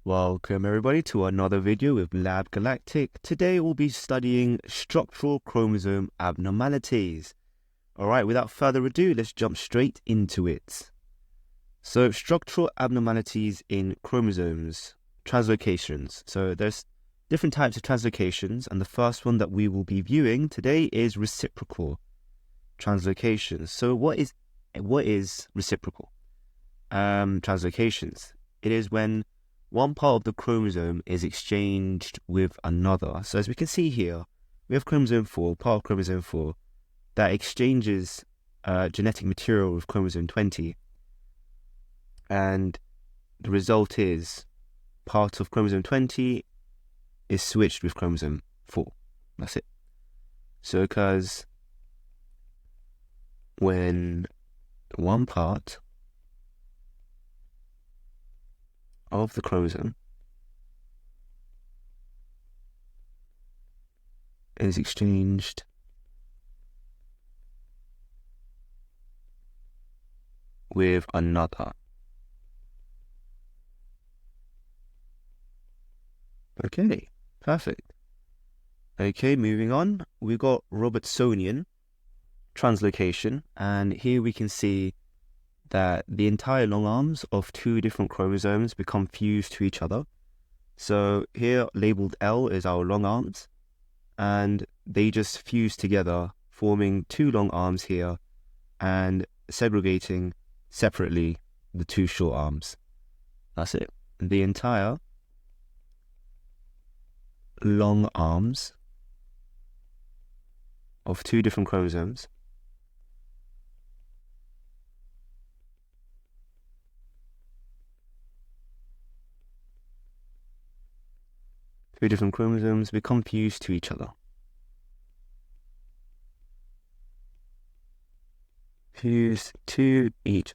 Welcome everybody to another video with Lab Galactic. Today we'll be studying structural chromosome abnormalities. Alright, without further ado, let's jump straight into it. So, structural abnormalities in chromosomes, translocations. So there's different types of translocations, and the first one that we will be viewing today is reciprocal translocations. So what is reciprocal translocations? It is when one part of the chromosome is exchanged with another. So as we can see here, we have chromosome 4, part of chromosome 4, that exchanges genetic material with chromosome 20. And the result is part of chromosome 20 is switched with chromosome 4. That's it. So it occurs when one part of the chromosome is exchanged with another. Okay, perfect. Okay, moving on, we've got Robertsonian translocation, and here we can see that the entire long arms of two different chromosomes become fused to each other. So here labeled L is our long arms, and they just fuse together, forming two long arms here and segregating separately the two short arms. That's it. The entire long arms of two different chromosomes become fused to each other. Fused to each.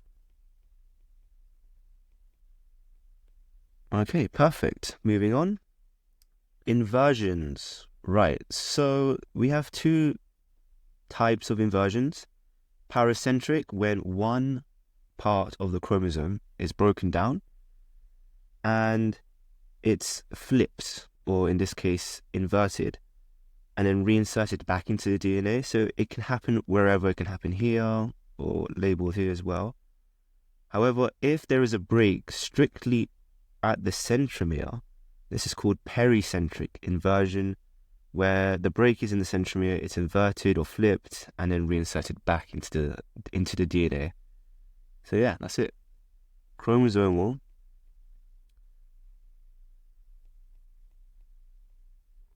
Okay, perfect. Moving on. Inversions. Right, so we have two types of inversions. Paracentric, when one part of the chromosome is broken down and it's flipped, or in this case inverted, and then reinserted back into the DNA. So it can happen wherever. It can happen here or labeled here as well. However, if there is a break strictly at the centromere, this is called pericentric inversion, where the break is in the centromere, it's inverted or flipped and then reinserted back into the DNA. So yeah, that's it. Chromosomal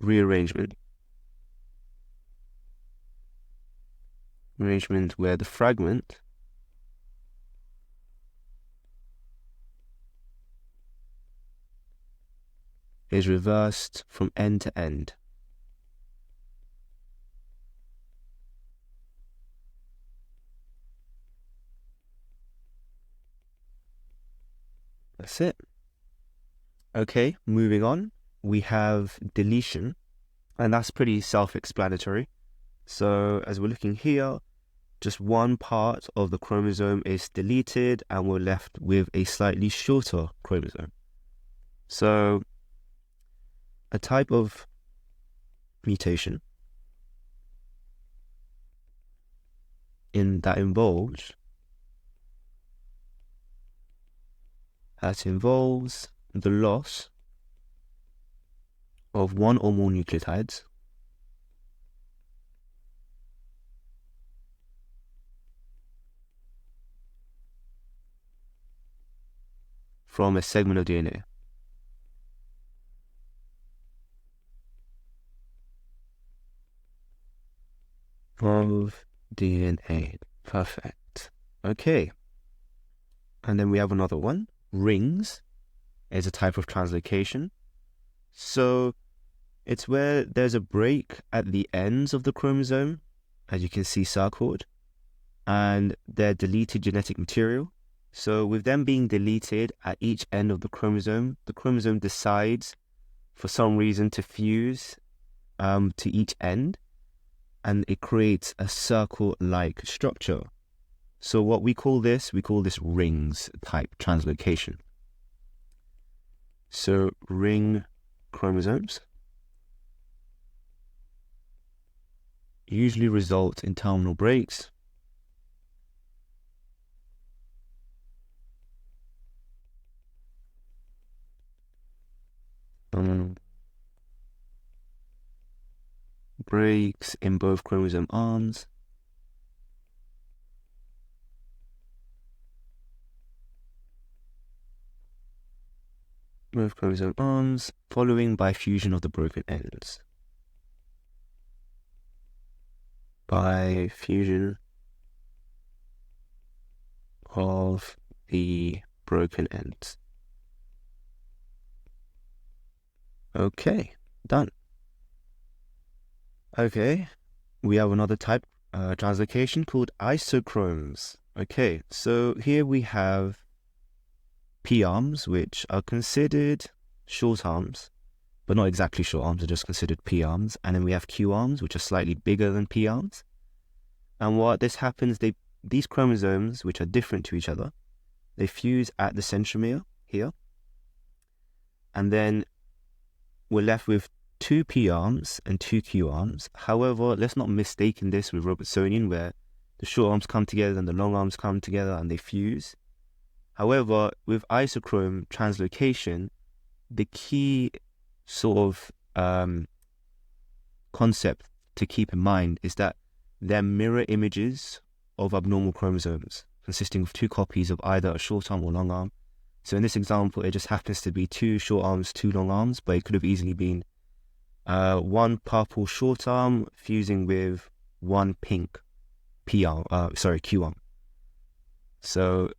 rearrangement where the fragment is reversed from end to end. That's it. Okay, moving on, we have deletion, and that's pretty self-explanatory. So as we're looking here, just one part of the chromosome is deleted and we're left with a slightly shorter chromosome. So a type of mutation that involves the loss of one or more nucleotides from a segment of DNA. Of DNA. Perfect. Okay. And then we have another one. Rings is a type of translocation. So it's where there's a break at the ends of the chromosome, as you can see circled, and they're deleted genetic material. So with them being deleted at each end of the chromosome decides for some reason to fuse to each end, and it creates a circle-like structure. So what we call this rings type translocation. So ring chromosomes usually result in terminal breaks breaks in both chromosome arms following by fusion of the broken ends. By fusion of the broken ends. Okay, done. Okay, we have another type translocation called isochromes. Okay, so here we have P arms, which are considered short arms, but not exactly short arms, they're just considered P arms. And then we have Q arms, which are slightly bigger than P arms. And what this happens, these chromosomes, which are different to each other, they fuse at the centromere here. And then we're left with 2 P arms and 2 Q arms. However, let's not mistake this with Robertsonian, where the short arms come together and the long arms come together and they fuse. However, with isochrome translocation, the key sort of concept to keep in mind is that they're mirror images of abnormal chromosomes, consisting of 2 copies of either a short arm or long arm. So in this example, it just happens to be 2 short arms, 2 long arms, but it could have easily been 1 purple short arm fusing with 1 pink Q arm. So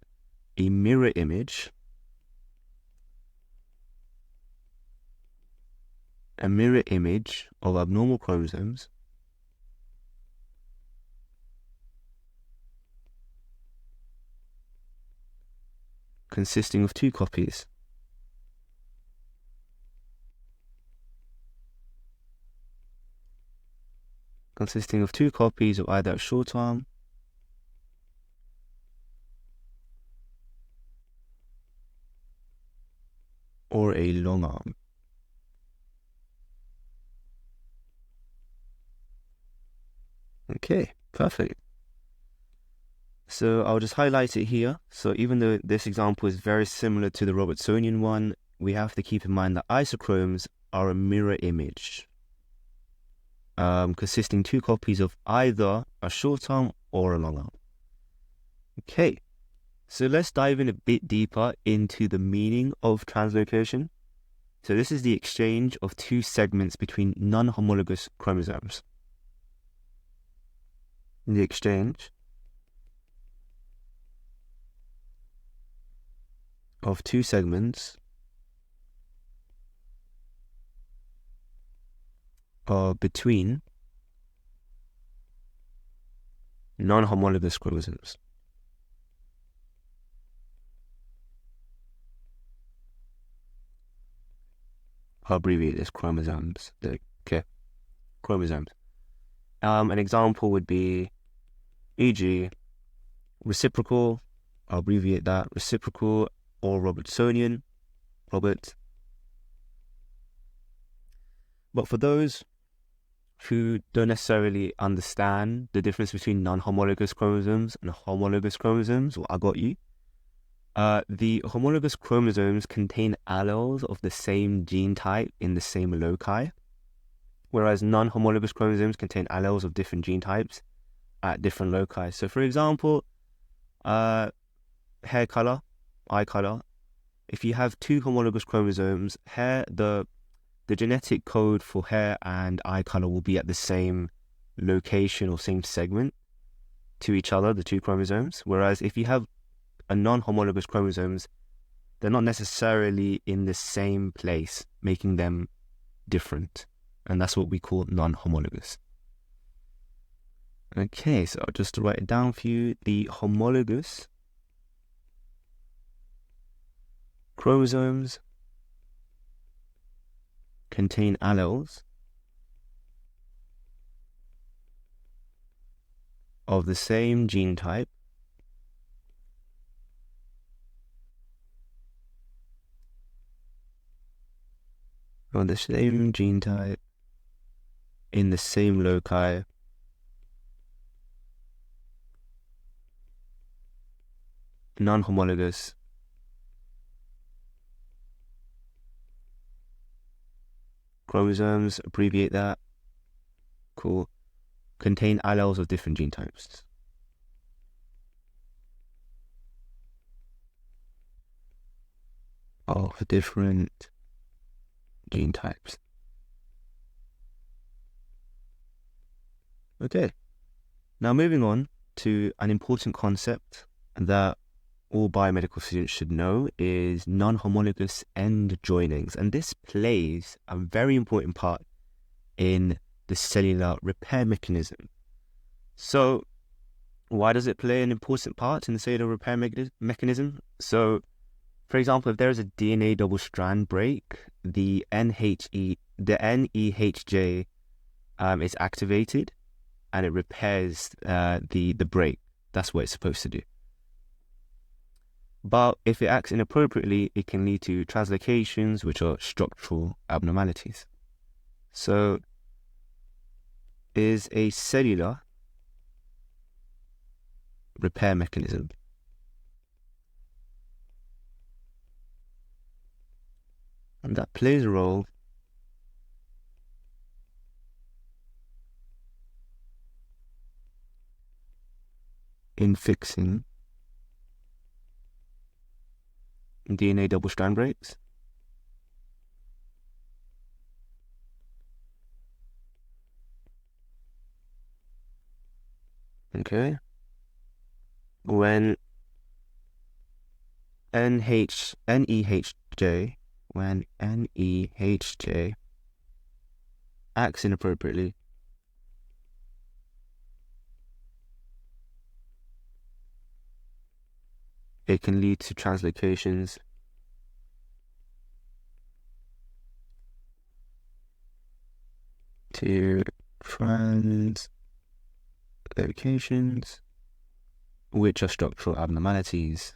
a mirror image of abnormal chromosomes consisting of 2 copies of either a short arm or a long arm. Okay, perfect. So I'll just highlight it here. So even though this example is very similar to the Robertsonian one, we have to keep in mind that isochromes are a mirror image, consisting 2 copies of either a short arm or a long arm. Okay, so let's dive in a bit deeper into the meaning of translocation. So this is the exchange of 2 segments between non-homologous chromosomes. The exchange of 2 segments between non-homologous chromosomes. I'll abbreviate this chromosomes. Okay, chromosomes. An example would be, e.g., reciprocal. I'll abbreviate that, reciprocal, or Robertsonian, Robert. But for those who don't necessarily understand the difference between non-homologous chromosomes and homologous chromosomes, well, I got you. The homologous chromosomes contain alleles of the same gene type in the same loci, whereas non-homologous chromosomes contain alleles of different gene types at different loci. So for example, hair color, eye color. If you have 2 homologous chromosomes, the genetic code for hair and eye color will be at the same location or same segment to each other, the 2 chromosomes. Whereas if you have a non-homologous chromosomes, they're not necessarily in the same place, making them different. And that's what we call non-homologous. Okay, so just to write it down for you, the homologous chromosomes contain alleles of the same gene type or the same gene type in the same loci non-homologous chromosomes, abbreviate that. Cool. Contain alleles of different gene types. Of different gene types. Okay. Now moving on to an important concept that all biomedical students should know is non-homologous end joinings. And this plays a very important part in the cellular repair mechanism. So why does it play an important part in the cellular repair mechanism? So, for example, if there is a DNA double strand break, the NEHJ is activated and it repairs the break. That's what it's supposed to do. But if it acts inappropriately, it can lead to translocations, which are structural abnormalities. So, is a cellular repair mechanism. And that plays a role in fixing DNA double strand breaks. Okay. When NEHJ acts inappropriately, it can lead to translocations which are structural abnormalities.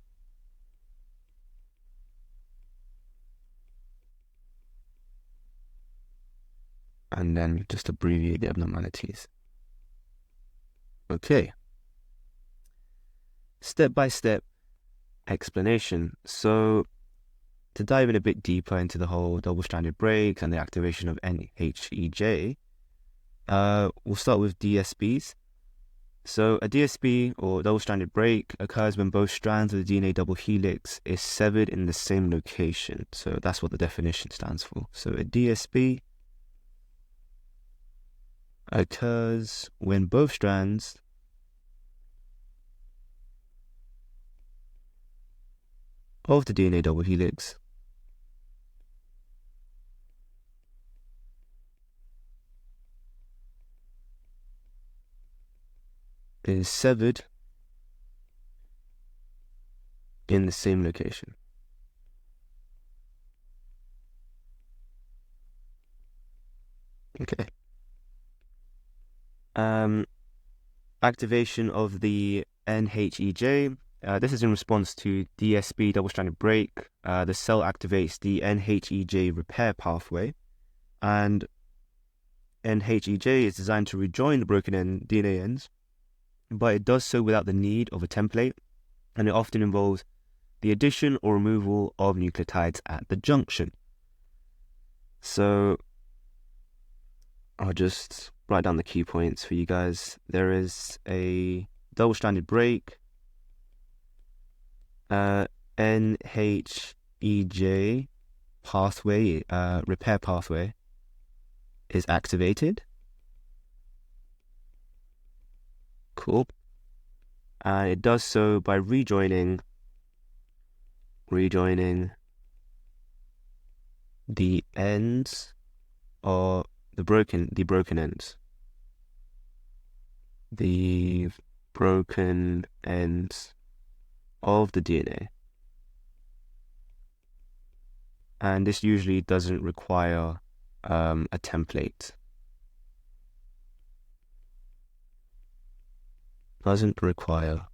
And then just abbreviate the abnormalities. Okay. Step-by-step explanation. So, to dive in a bit deeper into the whole double-stranded breaks and the activation of NEHJ, we'll start with DSBs. So, a DSB, or double-stranded break, occurs when both strands of the DNA double helix is severed in the same location. So, that's what the definition stands for. So, a DSB occurs when both strands of the DNA double helix is severed in the same location. Okay. Activation of the NEHJ. This is in response to DSB double-stranded break. The cell activates the NEHJ repair pathway, and NEHJ is designed to rejoin the broken DNA ends, but it does so without the need of a template, and it often involves the addition or removal of nucleotides at the junction. So I'll just write down the key points for you guys. There is a double-stranded break. NEHJ pathway, repair pathway, is activated. Cool. And it does so by rejoining the ends or the broken ends. The broken ends of the DNA. And this usually doesn't require a template. Doesn't require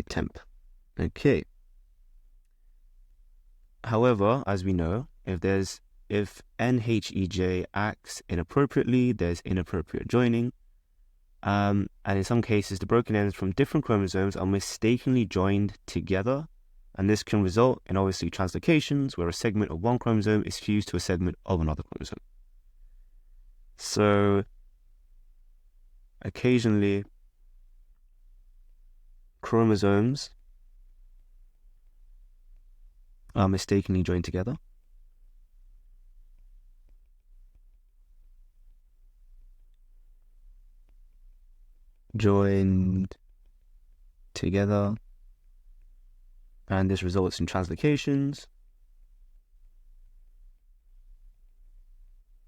temp. Okay. However, as we know, if NHEJ acts inappropriately, there's inappropriate joining. And in some cases, the broken ends from different chromosomes are mistakenly joined together. And this can result in obviously translocations, where a segment of one chromosome is fused to a segment of another chromosome. So occasionally, chromosomes are mistakenly joined together. Joined together, and this results in translocations,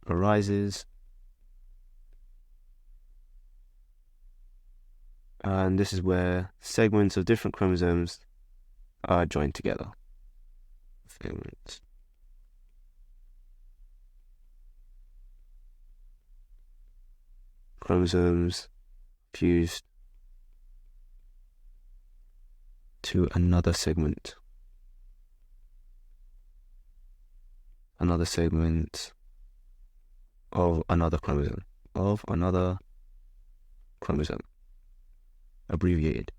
arises, and this is where segments of different chromosomes are joined together. Segments. Chromosomes fused to another segment. Another segment of another chromosome. Abbreviated.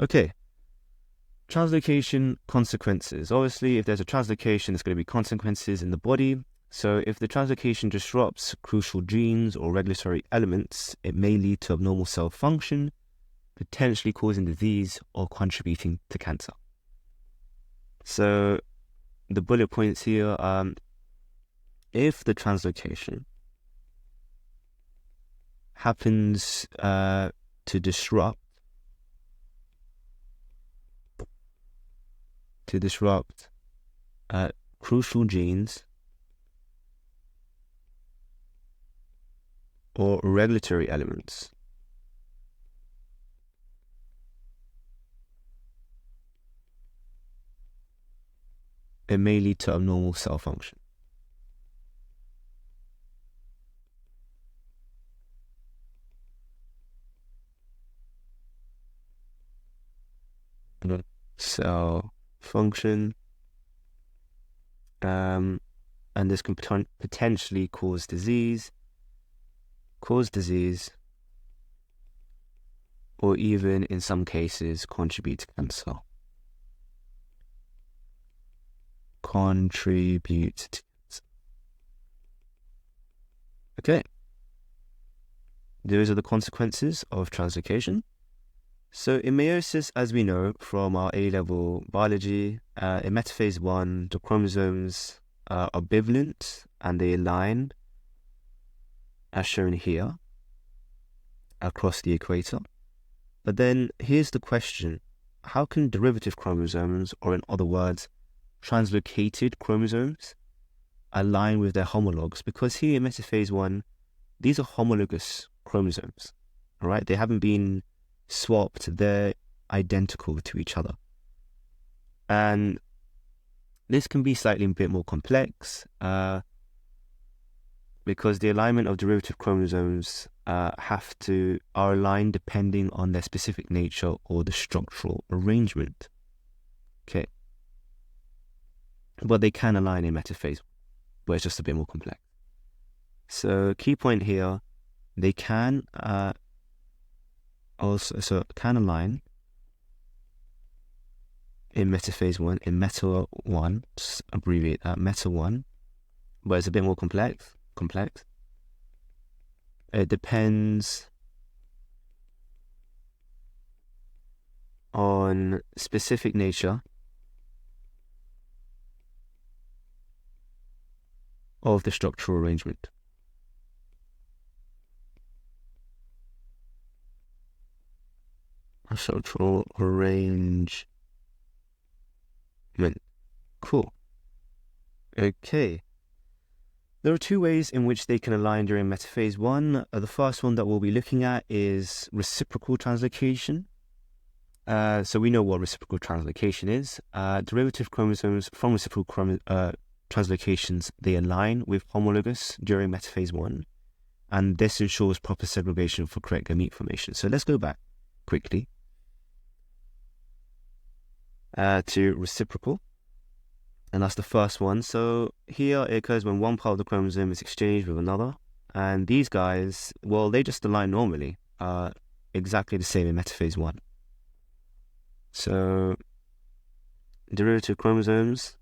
Okay. Translocation consequences. Obviously, if there's a translocation, there's going to be consequences in the body. So if the translocation disrupts crucial genes or regulatory elements, it may lead to abnormal cell function, potentially causing disease or contributing to cancer. So the bullet points here, if the translocation happens to disrupt crucial genes or regulatory elements, it may lead to abnormal cell function. Cell function, and this can potentially cause disease, or even in some cases contribute to cancer. Okay. Those are the consequences of translocation. So in meiosis, as we know from our A-level biology, in metaphase 1, the chromosomes are bivalent and they align, as shown here, across the equator. But then here's the question: how can derivative chromosomes, or in other words, translocated chromosomes, align with their homologs? Because here in metaphase 1, these are homologous chromosomes, all right? They haven't been swapped, they're identical to each other. And this can be slightly a bit more complex because the alignment of derivative chromosomes are aligned depending on their specific nature or the structural arrangement. Okay. But they can align in metaphase, where it's just a bit more complex. So key point here, they can align in metaphase 1, in meta 1, just abbreviate that, meta 1, but it's a bit more complex. It depends on specific nature of the structural arrangement. Structural arrangement. Cool. Okay. There are two ways in which they can align during metaphase 1. The first one that we'll be looking at is reciprocal translocation. So we know what reciprocal translocation is. Derivative chromosomes from reciprocal translocations, they align with homologous during metaphase 1. And this ensures proper segregation for correct gamete formation. So let's go back quickly to reciprocal. And that's the first one. So here it occurs when one part of the chromosome is exchanged with another. And these guys, well, they just align normally, exactly the same in metaphase 1. So derivative chromosomes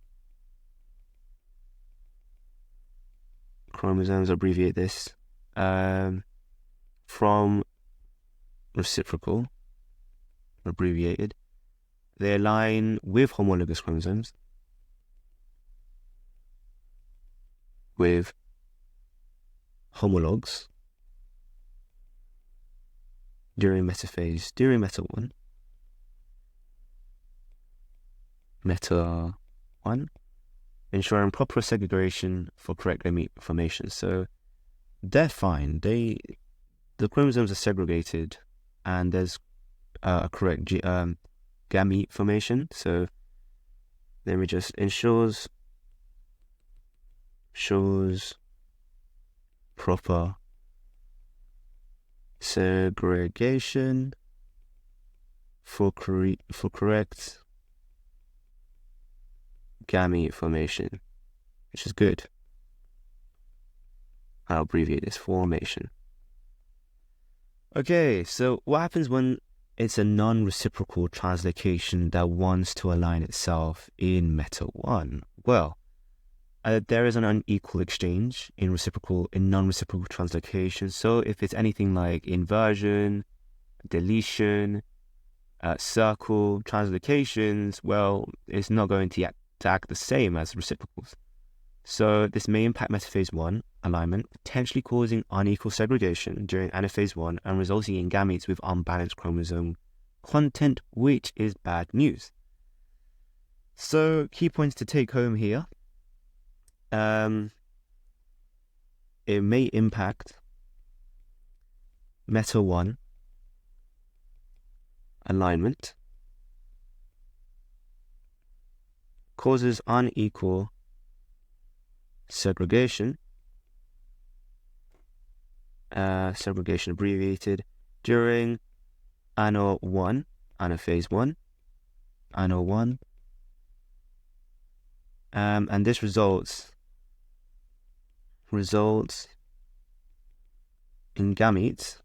abbreviate this from reciprocal, abbreviated. They align with homologous chromosomes, with homologs during metaphase, during meta 1, ensuring proper segregation for correct gamete formation. So they're fine. The chromosomes are segregated, and there's a correct gamete formation. So then we just ensures proper segregation for correct gamete formation, which is good. I'll abbreviate this, formation. Okay, so what happens when it's a non-reciprocal translocation that wants to align itself in meta 1? Well, there is an unequal exchange in non-reciprocal translocation. So if it's anything like inversion, deletion, circle, translocations, well, it's not going to act the same as reciprocals. So this may impact metaphase 1 alignment, potentially causing unequal segregation during anaphase 1 and resulting in gametes with unbalanced chromosome content, which is bad news. So key points to take home here. It may impact meta 1 alignment, causes unequal segregation, segregation abbreviated, during anaphase 1, and this results in gametes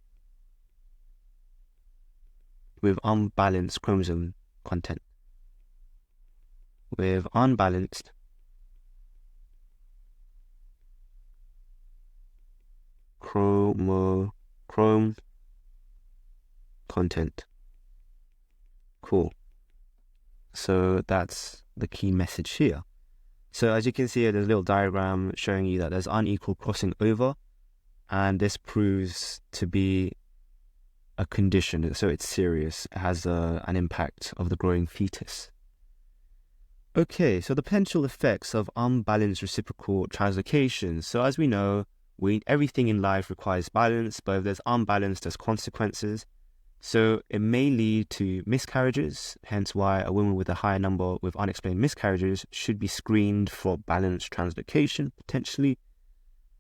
with unbalanced chromosome content. With unbalanced chrome content. Cool. So that's the key message here. So as you can see, there's a little diagram showing you that there's unequal crossing over, and this proves to be a condition. So it's serious. It has an impact of the growing fetus. Okay, so the potential effects of unbalanced reciprocal translocations. So as we know, everything in life requires balance, but if there's unbalance, there's consequences. So it may lead to miscarriages, hence why a woman with a higher number with unexplained miscarriages should be screened for balanced translocation, potentially.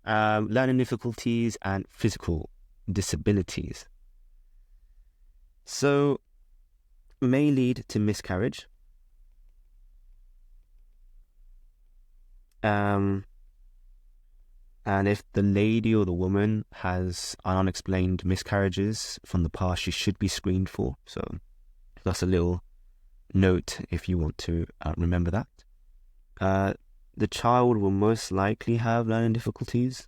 Learning difficulties and physical disabilities. So may lead to miscarriage. And if the lady or the woman has unexplained miscarriages from the past, she should be screened for. So that's a little note if you want to remember that. The child will most likely have learning difficulties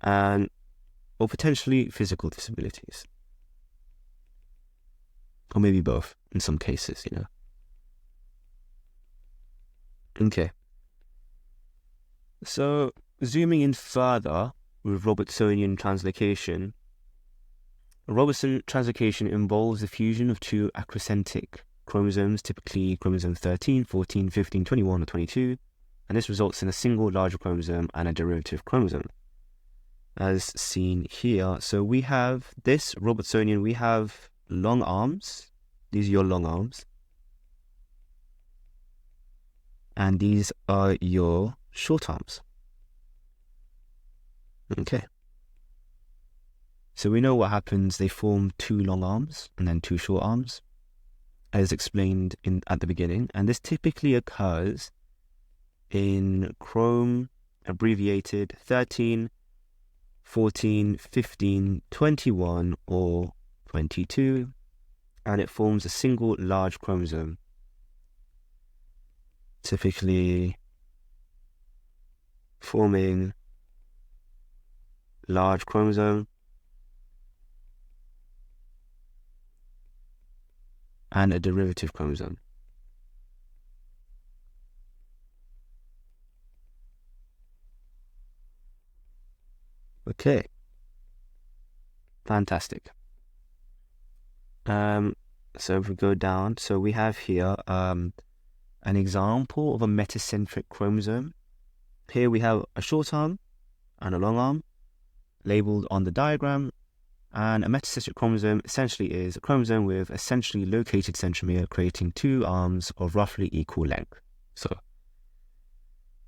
or potentially physical disabilities. Or maybe both in some cases, Okay. So, zooming in further with Robertsonian translocation. Robertson translocation involves the fusion of two acrocentric chromosomes, typically chromosomes 13, 14, 15, 21, or 22, and this results in a single larger chromosome and a derivative chromosome, as seen here. So we have this Robertsonian, we have long arms. These are your long arms. And these are your short arms. Okay. So we know what happens. They form two long arms and then two short arms. as explained at the beginning, and this typically occurs in chrome abbreviated 13, 14, 15, 21, or 22, and it forms a single large chromosome, typically forming large chromosome and a derivative chromosome. Okay, fantastic. So if we go down, so we have here an example of a metacentric chromosome. Here we have a short arm and a long arm labeled on the diagram, and a metacentric chromosome essentially is a chromosome with a centrally located centromere creating two arms of roughly equal length. So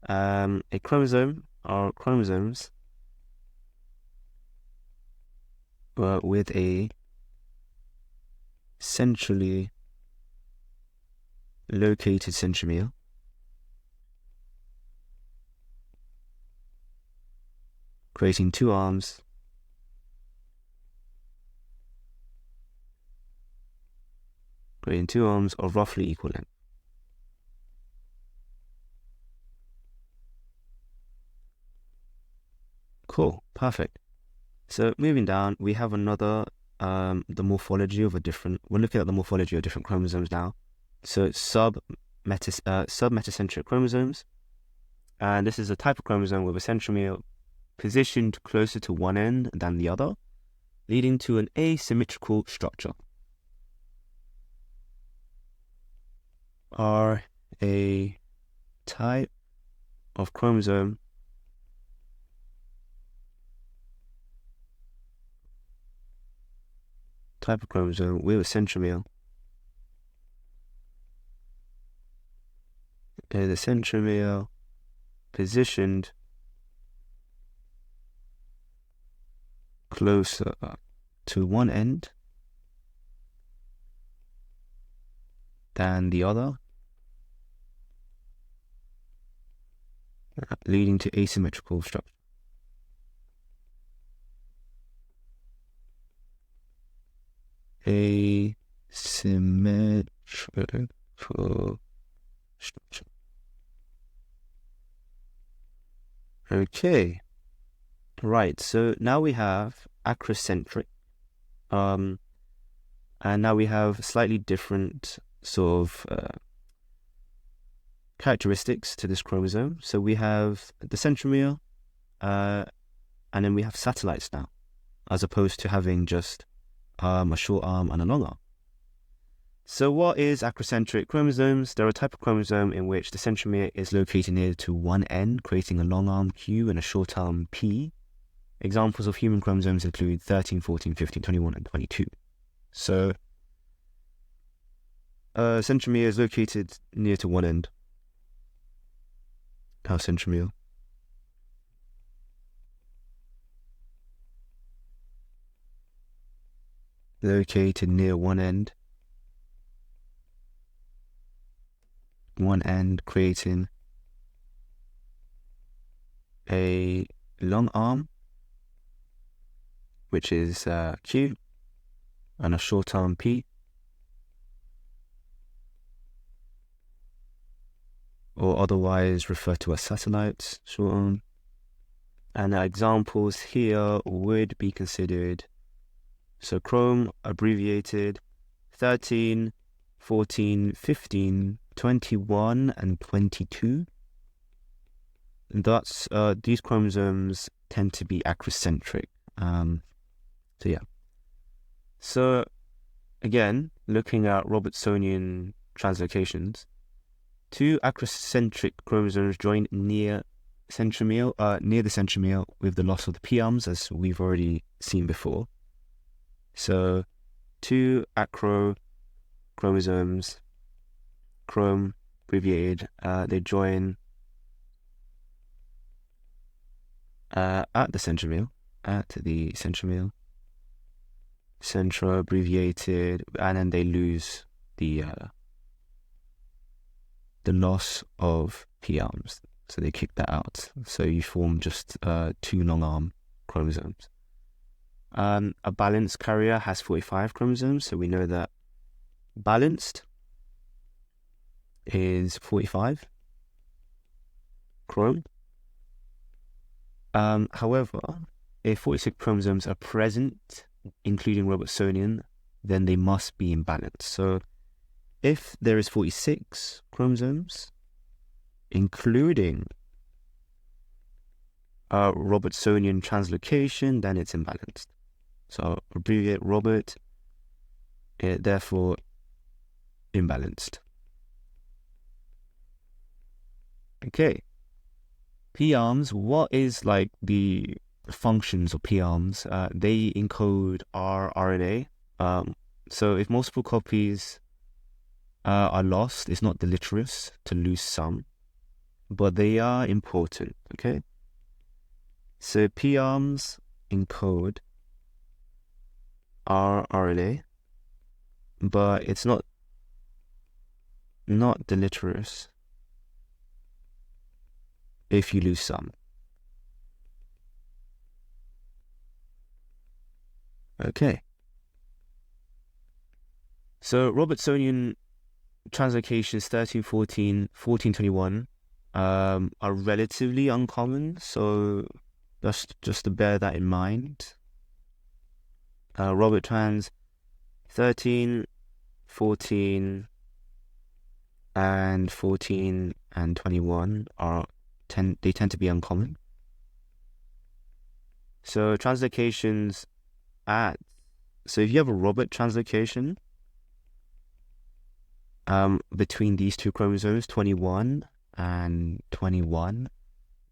a chromosome are chromosomes with a centrally located centromere creating two arms of roughly equal length. Cool, perfect. So moving down, we have another, the morphology of we're looking at the morphology of different chromosomes now. So it's sub-metacentric chromosomes, and this is a type of chromosome with a centromere positioned closer to one end than the other, leading to an asymmetrical structure. Are a type of chromosome with a centromere, and the centromere positioned closer to one end than the other, leading to asymmetrical structure. Asymmetrical structure. Okay. Right, so now we have acrocentric, and now we have slightly different sort of characteristics to this chromosome. So we have the centromere, and then we have satellites now, as opposed to having just a short arm and a long arm. So what is acrocentric chromosomes? They're a type of chromosome in which the centromere is located near to one end, creating a long arm Q and a short arm P. Examples of human chromosomes include 13, 14, 15, 21, and 22. So centromere is located near to one end. Our centromere. Located near one end. One end creating a long arm, which is Q, and a short arm P, or otherwise referred to as satellites, short arm. And examples here would be considered, so chrome abbreviated 13, 14, 15, 21, and 22. And that's, these chromosomes tend to be acrocentric. So yeah. So again, looking at Robertsonian translocations, two acrocentric chromosomes join near the centromere with the loss of the p arms, as we've already seen before. So two acro chromosomes, chrome abbreviated, they join at the centromere, centra abbreviated, and then they lose the loss of P arms. So they kick that out. So you form just 2 long arm chromosomes. A balanced carrier has 45 chromosomes, so we know that balanced is 45 chrome. However, if 46 chromosomes are present, including Robertsonian, then they must be imbalanced. So if there is 46 chromosomes, including Robertsonian translocation, then it's imbalanced. So I'll abbreviate Robert, therefore imbalanced. Okay, P-arms, what is like the functions of P-arms? They encode rRNA. So if multiple copies are lost, it's not deleterious to lose some, but they are important, okay? So P-arms encode rRNA, but it's not deleterious if you lose some. Okay. So Robertsonian translocations 13, 14, 14, 21 are relatively uncommon, so just to bear that in mind. Robert trans 13, 14, and 14 and 21 tend to be uncommon. So translocations so if you have a Robert translocation between these two chromosomes, 21 and 21,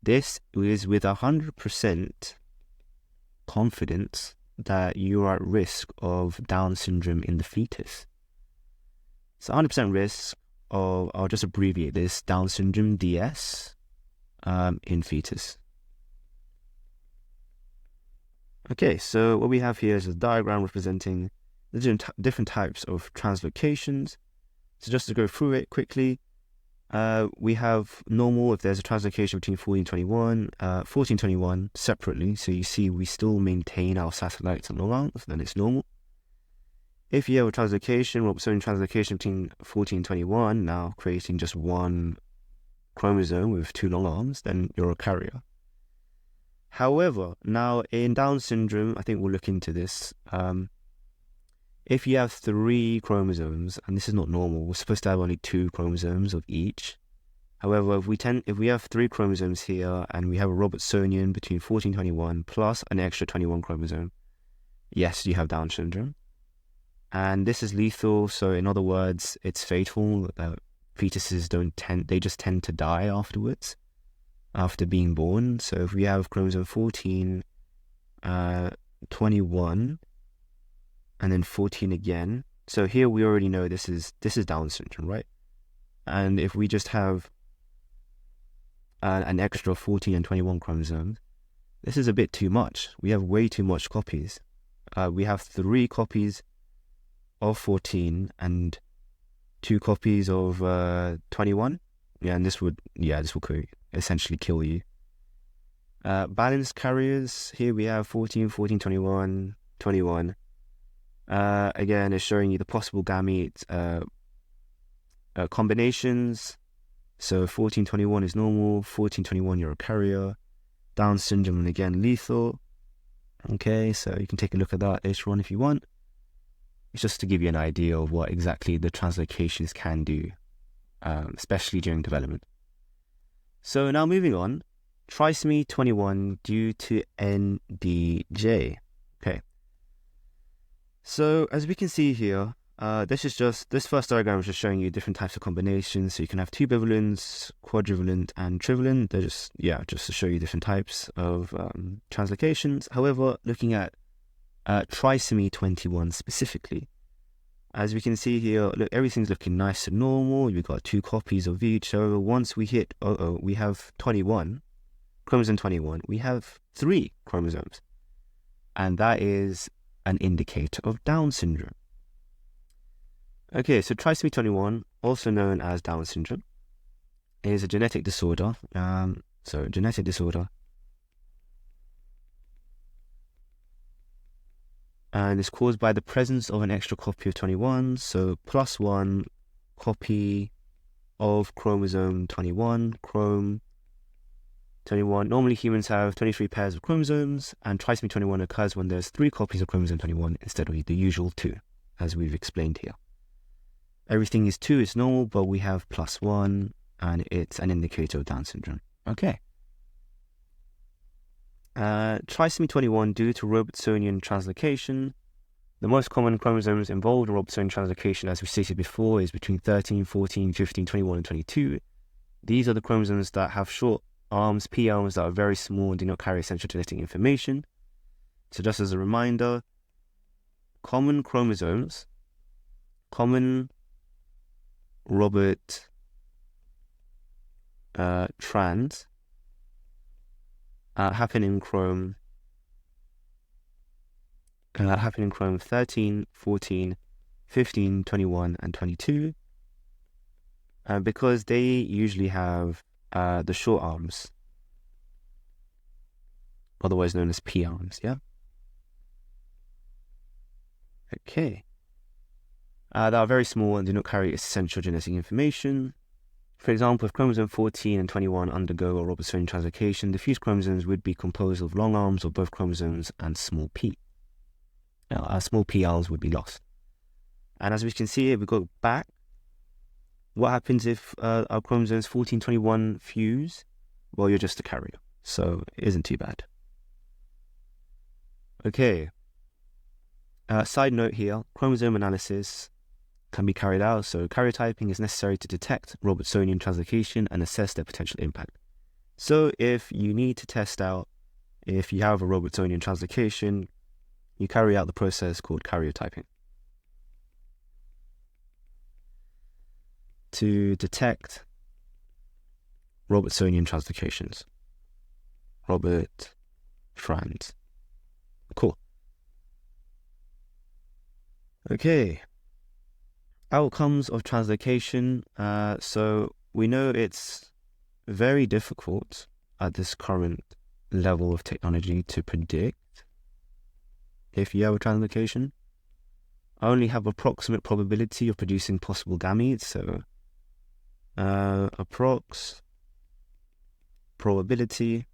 this is with 100% confidence that you are at risk of Down syndrome in the fetus. So 100% risk of, I'll just abbreviate this, Down syndrome, DS, in fetus. Okay, so what we have here is a diagram representing the different types of translocations. So just to go through it quickly, we have normal if there's a translocation between 14 and 21, 14 21 separately. So you see we still maintain our satellites and long arms, then it's normal. If you have a translocation, Robertsonian translocation between 14 and 21, now creating just one chromosome with 2 long arms, then you're a carrier. However, now in Down syndrome, I think we'll look into this. If you have 3 chromosomes, and this is not normal, we're supposed to have only 2 chromosomes of each. However, if we have 3 chromosomes here, and we have a Robertsonian between 14 and 21 plus an extra 21 chromosome, yes, you have Down syndrome. And this is lethal, so in other words, it's fatal. Fetuses they just tend to die afterwards, after being born. So if we have chromosome 14, 21, and then 14 again. So here we already know this is Down syndrome, right? And if we just have an extra 14 and 21 chromosomes, this is a bit too much. We have way too much copies. We have 3 copies of 14 and 2 copies of 21. Yeah, and this will essentially kill you. Balanced carriers, here we have 14, 14, 21, 21. Again, it's showing you the possible gamete combinations. So 1421 is normal, 1421 you're a carrier. Down syndrome, and again, lethal. Okay, so you can take a look at that later on if you want. It's just to give you an idea of what exactly the translocations can do, especially during development. So now moving on, trisomy 21 due to NDJ. Okay. So as we can see here, this first diagram is just showing you different types of combinations. So you can have tubivalent, quadrivalent, and trivalent. They're just to show you different types of translocations. However, looking at trisomy 21 specifically, as we can see here, look, everything's looking nice and normal. We've got 2 copies of each. So once we hit we have 21, chromosome 21, we have 3 chromosomes, and that is an indicator of Down syndrome. Okay, so trisomy 21, also known as Down syndrome, is a genetic disorder. Genetic disorder. And it's caused by the presence of an extra copy of 21, so plus one copy of chromosome 21, chrome 21. Normally humans have 23 pairs of chromosomes, and trisomy 21 occurs when there's 3 copies of chromosome 21 instead of the usual 2, as we've explained here. Everything is 2, it's normal, but we have plus 1, and it's an indicator of Down syndrome. Okay. Trisomy 21 due to Robertsonian translocation. The most common chromosomes involved in Robertsonian translocation, as we stated before, is between 13, 14, 15, 21, and 22. These are the chromosomes that have short arms, P arms, that are very small and do not carry essential genetic information. So just as a reminder, common chromosomes, common Robert trans happen in chrome 13, 14, 15, 21, and 22, because they usually have the short arms, otherwise known as P arms, yeah? Okay. That are very small and do not carry essential genetic information. For example, if chromosome 14 and 21 undergo a Robertsonian translocation, the fused chromosomes would be composed of long arms of both chromosomes and small p. Our small p arms would be lost. And as we can see, if we go back, what happens if our chromosomes 14, 21 fuse? Well, you're just a carrier, so it isn't too bad. Okay. Side note here, chromosome analysis can be carried out, so karyotyping is necessary to detect Robertsonian translocation and assess their potential impact. So if you need to test out if you have a Robertsonian translocation, you carry out the process called karyotyping to detect Robertsonian translocations. Robert trans. Cool. Okay. Outcomes of translocation. So we know it's very difficult at this current level of technology to predict if you have a translocation. I only have approximate probability of producing possible gametes, so approx probability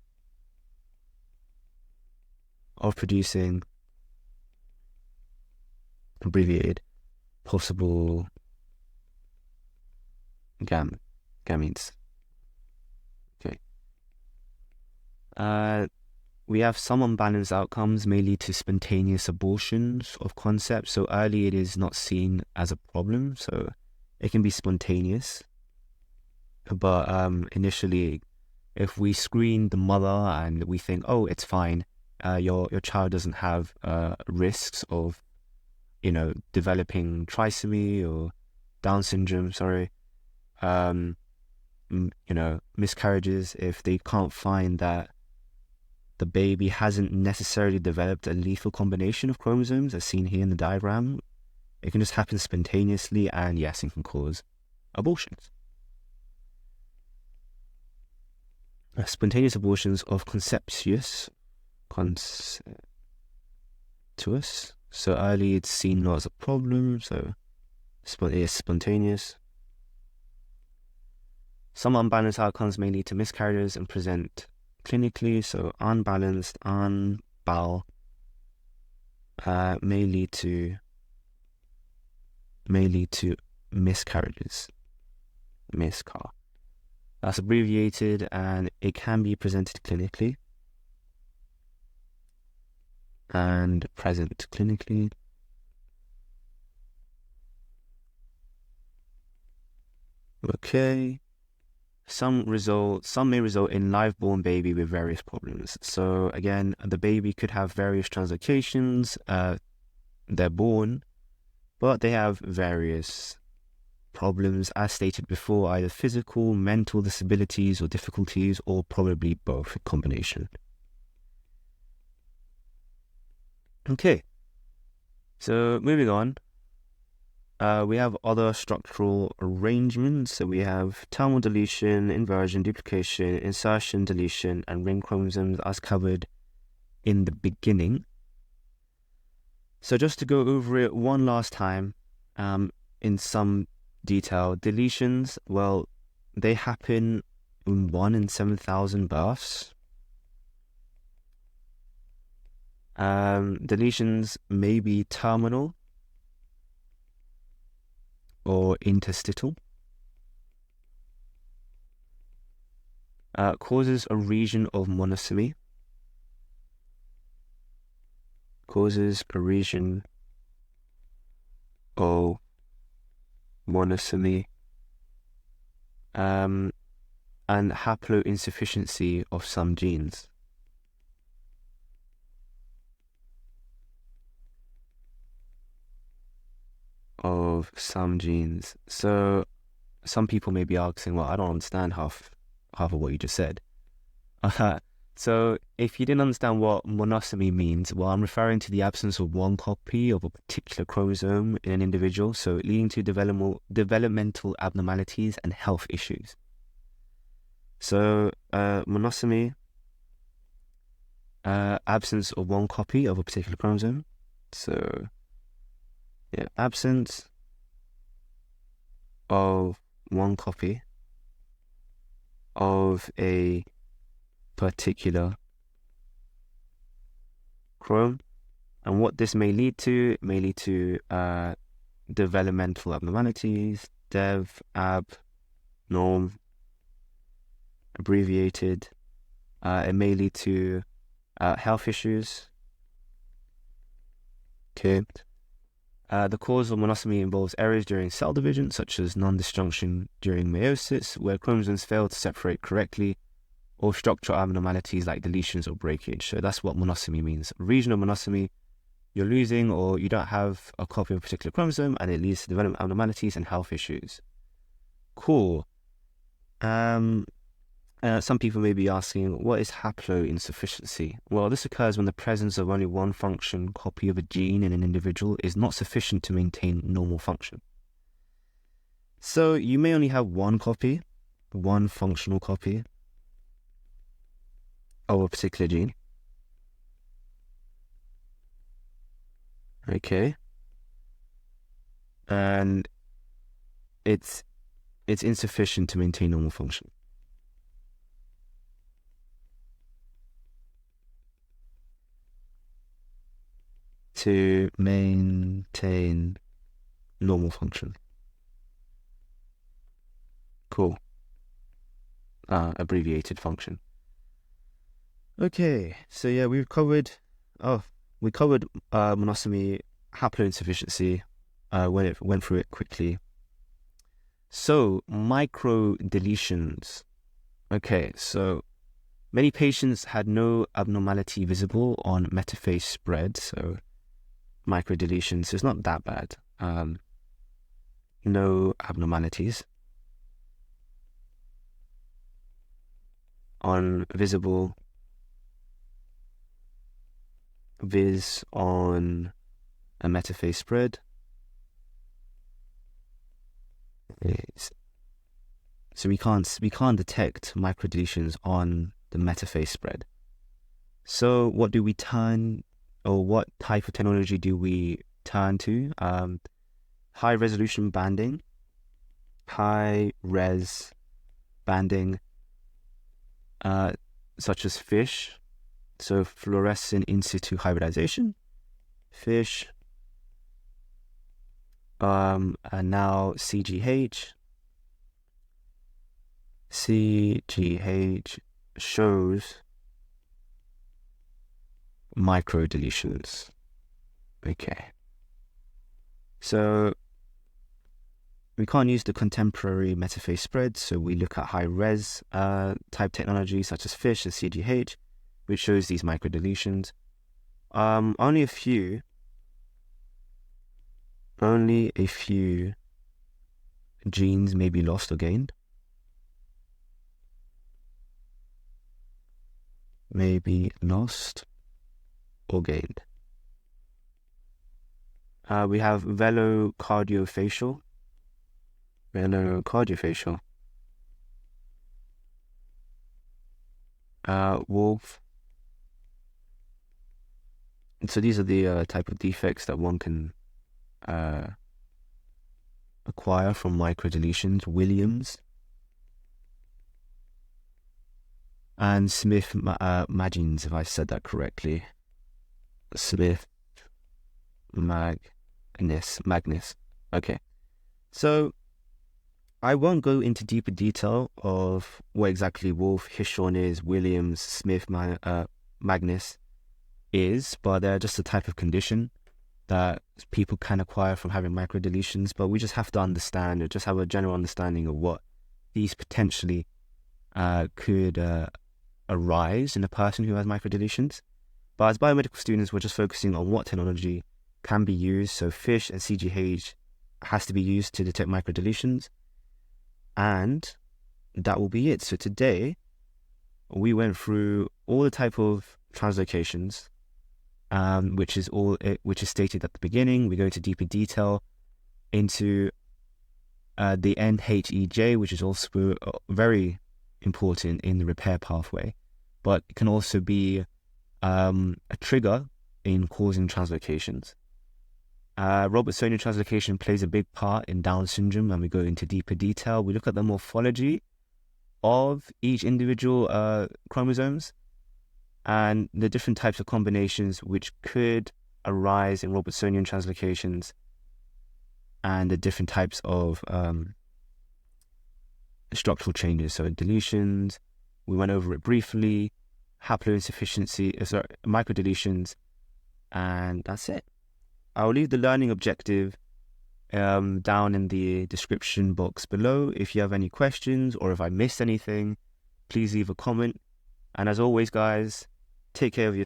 of producing abbreviated possible gametes. Okay. We have some unbalanced outcomes may lead to spontaneous abortions of concepts. So early it is not seen as a problem, so it can be spontaneous. But initially, if we screen the mother and we think, oh, it's fine, your child doesn't have risks of, developing trisomy or Down syndrome, miscarriages, if they can't find that the baby hasn't necessarily developed a lethal combination of chromosomes as seen here in the diagram, it can just happen spontaneously, and yes, it can cause abortions. Spontaneous abortions of conceptuous, so early it's seen not as a problem, so it's spontaneous. Some unbalanced outcomes may lead to miscarriages and present clinically, so unbalanced, unbal, may lead to miscarriages. Miscar. That's abbreviated, and it can be presented clinically and present clinically. Okay. Some may result in live-born baby with various problems. So again, the baby could have various translocations. They're born, but they have various problems, as stated before, either physical, mental disabilities or difficulties, or probably both, a combination. Okay, so moving on. we have other structural arrangements. So we have terminal deletion, inversion, duplication, insertion, deletion, and ring chromosomes as covered in the beginning. So just to go over it one last time, in some detail, deletions, well, they happen in 1 in 7,000 births. Deletions may be terminal or interstitial. Causes a region of monosomy. Causes a region of monosomy. And haploinsufficiency of some genes. So some people may be asking, well, I don't understand half of what you just said. So if you didn't understand what monosomy means, well, I'm referring to the absence of one copy of a particular chromosome in an individual, so leading to developmental abnormalities and health issues. So monosomy, absence of one copy of a particular chromosome. So yeah, absence of one copy of a particular chrome, and what this may lead to developmental abnormalities, norm, abbreviated. It may lead to health issues. Okay. The cause of monosomy involves errors during cell division, such as non-disjunction during meiosis, where chromosomes fail to separate correctly, or structural abnormalities like deletions or breakage. So that's what monosomy means. Regional monosomy, you're losing or you don't have a copy of a particular chromosome, and it leads to development abnormalities and health issues. Cool. Some people may be asking, what is haploinsufficiency? Well, this occurs when the presence of only one function copy of a gene in an individual is not sufficient to maintain normal function. So you may only have one functional copy of a particular gene. Okay. And it's insufficient to maintain normal function. To maintain normal function. Cool. Abbreviated function. Okay, so yeah, we covered monosomy, haploinsufficiency, went through it quickly. So micro deletions. Okay, so many patients had no abnormality visible on metaphase spread, so micro deletions, so it's not that bad. No abnormalities on visible viz on a metaphase spread. So we can't detect microdeletions on the metaphase spread. So what do we turn, or what type of technology do we turn to? High resolution banding, high res banding, such as FISH, so fluorescent in situ hybridization, FISH, and now CGH. CGH shows micro deletions. Okay. So we can't use the contemporary metaphase spread, so we look at high res type technology such as FISH and CGH, which shows these micro deletions. Only a few genes may be lost or gained. We have velocardiofacial. Wolf. So these are the type of defects that one can acquire from microdeletions. Williams and Smith Magnus, if I said that correctly. Smith Magnus. Okay, so I won't go into deeper detail of what exactly Wolf, Hirschhorn is, Williams, Smith Magnus is, but they're just a type of condition that people can acquire from having microdeletions. But we just have to understand, or just have a general understanding of what these potentially could arise in a person who has microdeletions. But as biomedical students, we're just focusing on what technology can be used. So FISH and CGH has to be used to detect microdeletions. And that will be it. So today, we went through all the type of translocations, which is stated at the beginning. We go into deeper detail into the NHEJ, which is also very important in the repair pathway, but it can also be a trigger in causing translocations. Robertsonian translocation plays a big part in Down syndrome, and we go into deeper detail. We look at the morphology of each individual chromosomes and the different types of combinations which could arise in Robertsonian translocations, and the different types of structural changes. So deletions, we went over it briefly, haploinsufficiency, microdeletions, and that's it. I'll leave the learning objective down in the description box below. If you have any questions or if I missed anything, please leave a comment. And as always, guys, take care of yourself.